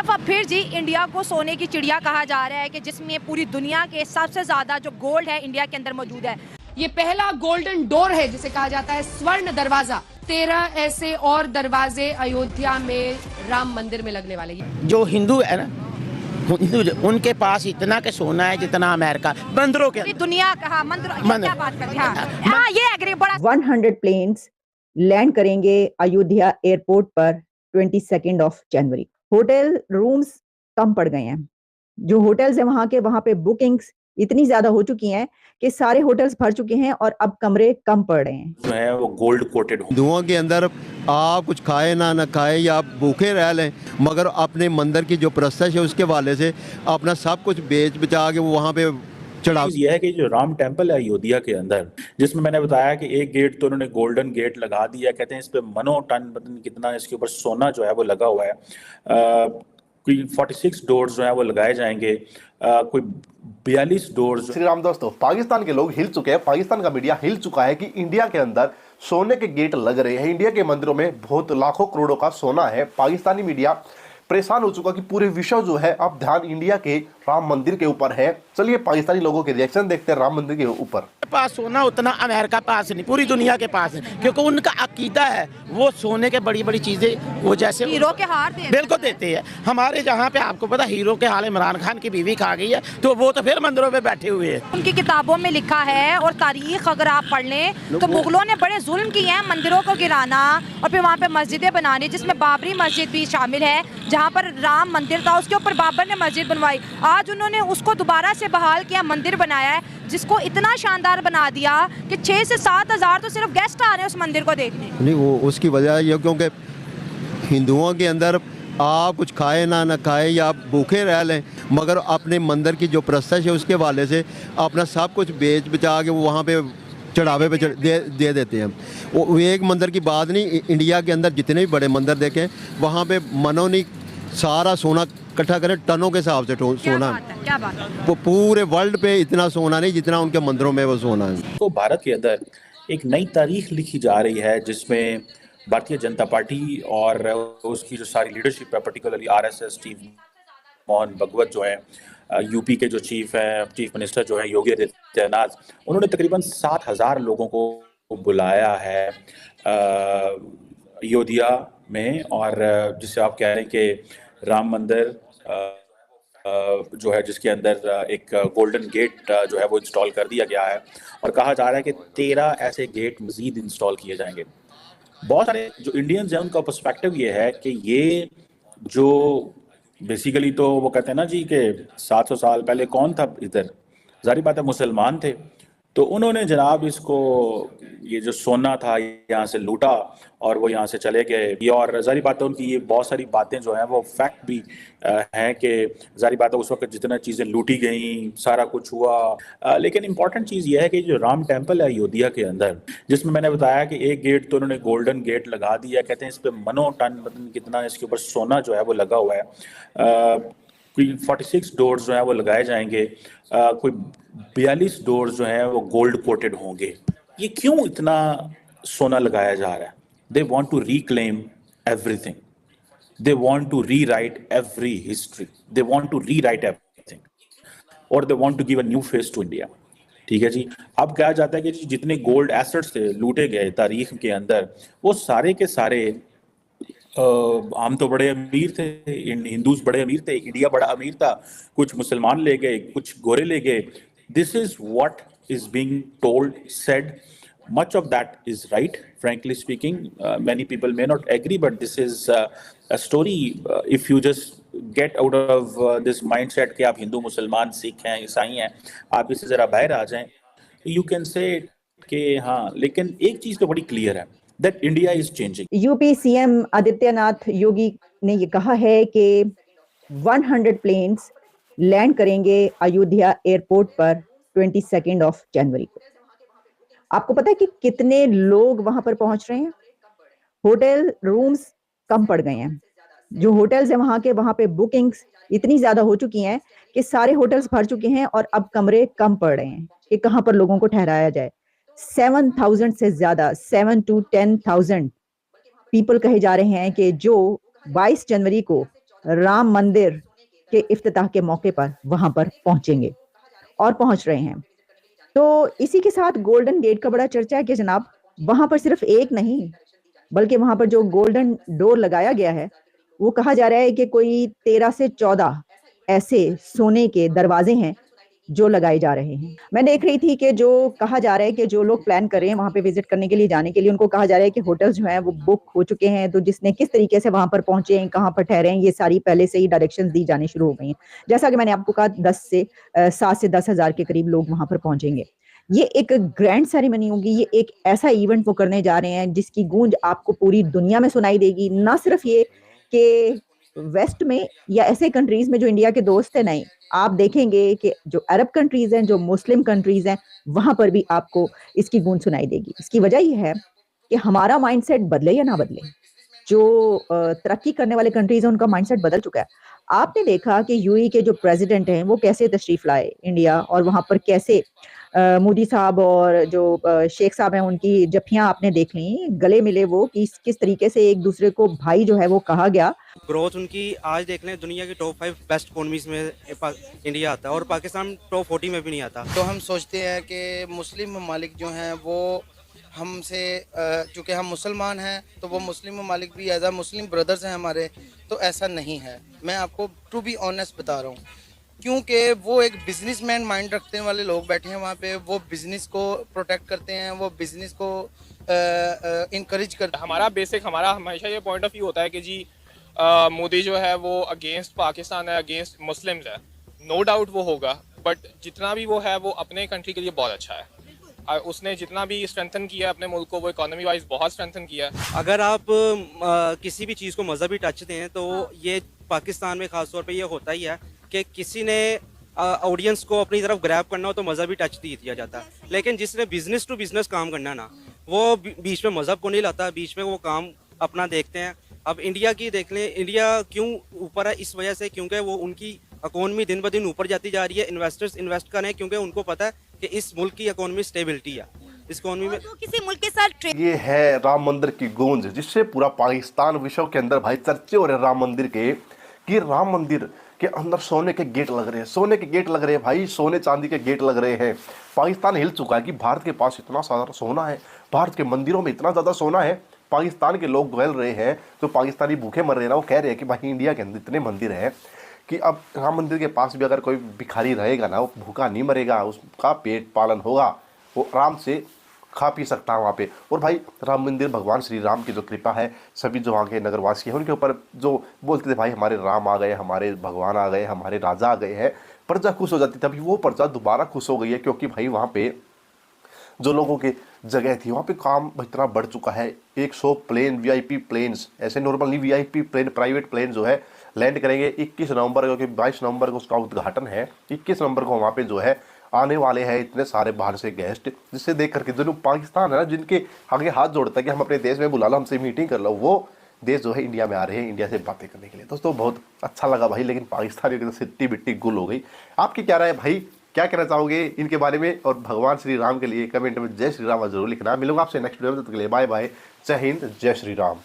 दफा फिर जी इंडिया को सोने की चिड़िया कहा जा रहा है कि जिसमें पूरी दुनिया के सबसे ज्यादा जो गोल्ड है इंडिया के अंदर मौजूद है। ये पहला गोल्डन डोर है जिसे कहा जाता है स्वर्ण दरवाजा। 13 ऐसे और दरवाजे अयोध्या में राम मंदिर में लगने वाले हैं। जो हिंदू है ना, उनके पास इतना के सोना है जितना अमेरिका मंदिरों के दुनिया का मंदिर क्या बात करते हैं। हाँ ये एग्री बड़ा 100 प्लेन्स लैंड करेंगे अयोध्या एयरपोर्ट पर 22 जनवरी। होटल रूम्स कम पड़ गए हैं। जो होटल्स हैं वहां पे बुकिंग्स इतनी ज्यादा हो चुकी हैं कि सारे होटल्स भर चुके हैं और अब कमरे कम पड़ रहे हैं। जो है वो गोल्ड कोटेड हिंदुओं के अंदर आप कुछ खाए ना खाए या आप भूखे रह लें, मगर अपने मंदिर की जो प्रस्ताव है उसके वाले से अपना सब कुछ बेच बचा के वो वहाँ पे चढ़ाव। यह है कि जो राम टेम्पल है अयोध्या के अंदर, जिसमें मैंने बताया कि एक गेट तो उन्होंने गोल्डन गेट लगा दिया, कहते हैं इस पे मनो टन पता नहीं कितना इसके ऊपर सोना जो है वो लगा हुआ है। कोई 46 डोर्स जो है वो लगाए जाएंगे, कोई 42 डोर्स। श्री राम दोस्तों, पाकिस्तान के लोग हिल चुके हैं, पाकिस्तान का मीडिया हिल चुका है कि इंडिया के अंदर सोने के गेट लग रहे हैं। इंडिया के मंदिरों में बहुत लाखों करोड़ों का सोना है। पाकिस्तानी मीडिया परेशान हो चुका कि पूरे विश्व जो है अब ध्यान इंडिया के राम मंदिर के ऊपर है। चलिए पाकिस्तानी लोगों के रिएक्शन देखते हैं राम मंदिर के ऊपर। पास सोना उतना अमेरिका पास नहीं, पूरी दुनिया के पास है, क्योंकि उनका अकीदा है वो सोने के बड़ी बड़ी चीजें वो जैसे हीरो के हार बिल्कुल देते हैं। हमारे जहाँ पे आपको पता हीरो के हाल इमरान खान की बीवी खा गई है, तो वो तो फिर मंदिरों में बैठे हुए हैं। उनकी किताबों में लिखा है और तारीख अगर आप पढ़ लें तो मुगलों ने बड़े जुल्म किए हैं मंदिरों को गिराना और फिर वहाँ पे मस्जिदें बनानी, जिसमें बाबरी मस्जिद भी शामिल है जहाँ पर राम मंदिर था, उसके ऊपर बाबर ने मस्जिद बनवाई। आज उन्होंने उसको दोबारा से बहाल किया, मंदिर बनाया है जिसको इतना शानदार बना दिया कि 6 से 7 हज़ार तो सिर्फ गेस्ट आ रहे हैं उस मंदिर को देखने। नहीं, वो उसकी वजह ये क्योंकि हिंदुओं के अंदर आप कुछ खाए ना खाए या आप भूखे रह लें, मगर अपने मंदिर की जो प्रस्ताव है उसके वाले से अपना सब कुछ बेच बचा के वो वहाँ पे चढ़ावे पे दे देते हैं। वो एक मंदिर की बात नहीं, इंडिया के अंदर जितने भी बड़े मंदिर देखें वहाँ पे मनो नहीं सारा सोना इकट्ठा करें टनों के हिसाब से सोना। क्या बात है? वो पूरे वर्ल्ड पे इतना सोना नहीं जितना उनके मंदिरों में वो सोना है। तो भारत के अंदर एक नई तारीख लिखी जा रही है जिसमें भारतीय जनता पार्टी और उसकी जो सारी लीडरशिप है, पर्टिकुलरली आरएसएस चीफ मोहन भगवत जो है, यूपी के जो चीफ मिनिस्टर जो है योगी आदित्यनाथ, उन्होंने तकरीबन 7,000 लोगों को बुलाया है अयोध्या में, और जिसे आप कह रहे हैं कि राम मंदिर जो है जिसके अंदर एक गोल्डन गेट जो है वो इंस्टॉल कर दिया गया है, और कहा जा रहा है कि 13 ऐसे गेट मजीद इंस्टॉल किए जाएंगे। बहुत सारे जो इंडियंस हैं उनका पर्सपेक्टिव ये है कि ये जो बेसिकली तो वो कहते हैं ना जी कि 700 साल पहले कौन था इधर, जाहिर बात है मुसलमान थे, तो उन्होंने जनाब इसको ये जो सोना था यहाँ से लूटा और वो यहाँ से चले गए। और जाहिर बात है उनकी ये बहुत सारी बातें जो हैं वो फैक्ट भी हैं कि जाहिर बात है उस वक्त जितना चीज़ें लूटी गई सारा कुछ हुआ। लेकिन इम्पॉर्टेंट चीज़ ये है कि जो राम टेम्पल है अयोध्या के अंदर, जिसमें मैंने बताया कि एक गेट तो उन्होंने गोल्डन गेट लगा दिया, कहते हैं इस पर मनो टन पता नहीं कितना इसके ऊपर सोना जो है वो लगा हुआ है। कोई 46 डोर्स जो है वो लगाए जाएंगे, कोई 42 डोर्स जो है वो गोल्ड कोटेड होंगे। ये क्यों इतना सोना लगाया जा रहा है? They want to reclaim everything, they want to rewrite every history, they want to rewrite everything, और they want to give a new face to India. ठीक है जी। अब कहा जाता है कि जितने गोल्ड एसेट्स थे लूटे गए तारीख के अंदर, वो सारे के सारे हम तो बड़े अमीर थे, हिंदूज बड़े अमीर थे, इंडिया बड़ा अमीर था, कुछ मुसलमान ले गए, कुछ गोरे ले गए। This is what is being told, said, much of that is right, frankly speaking. Many people may not agree, but this is a story. If you just get out of this mindset कि आप हिंदू मुसलमान सिख हैं ईसाई हैं, आप इससे जरा बाहर आ जाएं, you can say कि हाँ, लेकिन एक चीज तो बड़ी क्लियर है that India is changing. UP CM Adityanath Yogi ने ये कहा है कि 100 प्लेन्स लैंड करेंगे अयोध्या एयरपोर्ट पर 22 जनवरी को। आपको पता है कि कितने लोग वहां पर पहुंच रहे हैं? होटल रूम्स कम पड़ गए हैं। जो होटल्स हैं वहां पे बुकिंग्स इतनी ज्यादा हो चुकी हैं कि सारे होटल्स भर चुके हैं और अब कमरे कम पड़ रहे हैं कि कहां पर लोगों को ठहराया जाए। 7,000 से ज्यादा 7 to 10,000 पीपल कहे जा रहे हैं कि जो 22 जनवरी को राम मंदिर के इफ्तिताह के मौके पर वहां पर पहुंचेंगे और पहुंच रहे हैं। तो इसी के साथ गोल्डन गेट का बड़ा चर्चा है कि जनाब वहां पर सिर्फ एक नहीं बल्कि वहां पर जो गोल्डन डोर लगाया गया है वो कहा जा रहा है कि कोई 13 से 14 ऐसे सोने के दरवाजे हैं जो लगाए जा रहे हैं। मैं देख रही थी कि जो कहा जा रहा है कि जो लोग प्लान कर रहे हैं वहां पे विजिट करने के लिए जाने के लिए, उनको कहा जा रहा है कि होटल्स जो हैं वो बुक हो चुके हैं। तो जिसने किस तरीके से वहां पर पहुंचे हैं, कहां पर ठहरे हैं, ये सारी पहले से ही डायरेक्शंस दी जानी शुरू हो गई हैं। जैसा कि मैंने आपको कहा 7 से 10,000 के करीब लोग वहां पर पहुंचेंगे। ये एक ग्रैंड सेरेमनी होगी, ये एक ऐसा इवेंट वो करने जा रहे हैं जिसकी गूंज आपको पूरी दुनिया में सुनाई देगी। ना सिर्फ ये कि वेस्ट में या ऐसे कंट्रीज में जो इंडिया के दोस्त हैं, नहीं, आप देखेंगे कि जो अरब कंट्रीज हैं, जो मुस्लिम कंट्रीज हैं, वहां पर भी आपको इसकी गूंज सुनाई देगी। इसकी वजह यह है कि हमारा माइंडसेट बदले या ना बदले, जो तरक्की करने वाले कंट्रीज हैं उनका माइंडसेट बदल चुका है। आपने देखा कि यूएई के जो प्रेसिडेंट हैं वो कैसे तशरीफ लाए इंडिया, और वहां पर कैसे मोदी साहब और जो शेख साहब हैं उनकी जफियां आपने देख ली, गले मिले वो, किस तरीके से एक दूसरे को भाई जो है वो कहा गया। ग्रोथ उनकी आज देख लें, दुनिया की टॉप 5 बेस्ट इकोनॉमीज में इंडिया आता है और पाकिस्तान टॉप 40 में भी नहीं आता। तो हम सोचते हैं कि मुस्लिम ममालिक जो हैं वो हमसे, चूँकि हम मुसलमान हैं तो वो मुस्लिम ममालिक भी एज आ मुस्लिम ब्रदर्स हैं हमारे, तो ऐसा नहीं है। मैं आपको टू बी ऑनेस्ट बता रहा हूँ, क्योंकि वो एक बिजनेसमैन माइंड रखने वाले लोग बैठे हैं वहाँ पे, वो बिजनेस को प्रोटेक्ट करते हैं, वो बिजनेस को इनकरेज करते हैं। हमारा हमेशा ये पॉइंट ऑफ व्यू होता है कि जी मोदी जो है वो अगेंस्ट पाकिस्तान है, अगेंस्ट मुस्लिम्स है। नो डाउट वो होगा, बट जितना भी वो है वो अपने कंट्री के लिए बहुत अच्छा है। उसने जितना भी स्ट्रेंथन किया अपने मुल्क को, वो इकोनॉमी वाइज बहुत स्ट्रेंथन किया है। अगर आप किसी भी चीज़ को मजहबी टच दें तो ये पाकिस्तान में ख़ास तौर पे ये होता ही है कि किसी ने ऑडियंस को अपनी तरफ ग्रैब करना हो तो मजहबी टच दिया जाता है, लेकिन जिसने बिजनेस टू बिजनेस काम करना ना, वो बीच में मजहब को नहीं लाता, बीच में वो काम अपना देखते हैं। अब इंडिया की देख लें, इंडिया क्यों ऊपर है, इस वजह से क्योंकि वो उनकी इकोनॉमी दिन ब दिन ऊपर जाती जा रही है। इन्वेस्टर्स इन्वेस्ट कर रहे हैं क्योंकि उनको पता है कि इस मुल्क की इकोनॉमी स्टेबिलिटी है। इस इकोनॉमी में तो किसी मुल्क के साथ ये है राम मंदिर की गूंज, जिससे पूरा पाकिस्तान विश्व के अंदर भाई चर्चे हो रहे हैं राम मंदिर के, कि राम मंदिर के अंदर सोने के गेट लग रहे हैं, सोने के गेट लग रहे हैं भाई, सोने चांदी के गेट लग रहे हैं। पाकिस्तान हिल चुका है कि भारत के पास इतना सारा सोना है, भारत के मंदिरों में इतना ज़्यादा सोना है, पाकिस्तान के लोग बोल रहे हैं, जो पाकिस्तानी भूखे मर रहे हैं ना, वो कह रहे हैं कि भाई इंडिया के अंदर इतने मंदिर हैं कि अब राम मंदिर के पास भी अगर कोई भिखारी रहेगा ना, वो भूखा नहीं मरेगा, उसका पेट पालन होगा, वो आराम से खा पी सकता है वहाँ पे। और भाई राम मंदिर भगवान श्री राम की जो कृपा है, सभी जो वहाँ के नगरवासी हैं उनके ऊपर, जो बोलते थे भाई हमारे राम आ गए, हमारे भगवान आ गए, हमारे राजा आ गए हैं, प्रजा खुश हो जाती थी। अभी वो प्रजा दोबारा खुश हो गई है, क्योंकि भाई वहाँ पे जो लोगों की जगह थी वहाँ पे काम इतना बढ़ चुका है। 100 प्लेन वीआईपी प्लेन्स, ऐसे नॉर्मल नहीं, वीआईपी प्लेन, प्राइवेट प्लेन जो है लैंड करेंगे 21 नवंबर को, क्योंकि 22 नवंबर को उसका उद्घाटन है। 21 नवंबर को वहाँ पे जो है आने वाले हैं इतने सारे बाहर से गेस्ट, जिससे देख करके जो पाकिस्तान है ना, जिनके आगे हाथ जोड़ता है कि हम अपने देश में बुला लो, हमसे मीटिंग कर लो, वो देश जो है इंडिया में आ रहे हैं इंडिया से बातें करने के लिए। दोस्तों बहुत अच्छा लगा भाई, लेकिन पाकिस्तानियों की तो सिट्टी बिट्टी गुल हो गई। आपकी क्या राय है भाई, क्या कहना चाहोगे इनके बारे में? और भगवान श्री राम के लिए कमेंट में जय श्री राम जरूर लिखना। मिलूंगा आपसे नेक्स्ट वीडियो में, तब तक के लिए बाय बाय, जय हिंद, जय श्री राम।